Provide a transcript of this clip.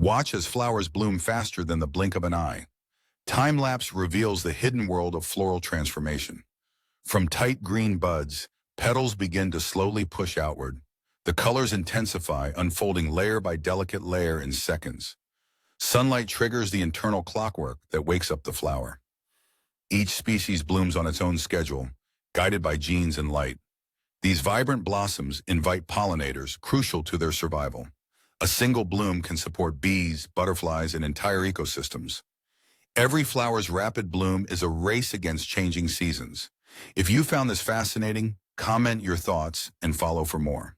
Watch as flowers bloom faster than the blink of an eye. Time-lapse reveals the hidden world of floral transformation. From tight green buds, petals begin to slowly push outward. The colors intensify, unfolding layer by delicate layer in seconds. Sunlight triggers the internal clockwork that wakes up the flower. Each species blooms on its own schedule, guided by genes and light. These vibrant blossoms invite pollinators, crucial to their survival. A single bloom can support bees, butterflies, and entire ecosystems. Every flower's rapid bloom is a race against changing seasons. If you found this fascinating, comment your thoughts and follow for more.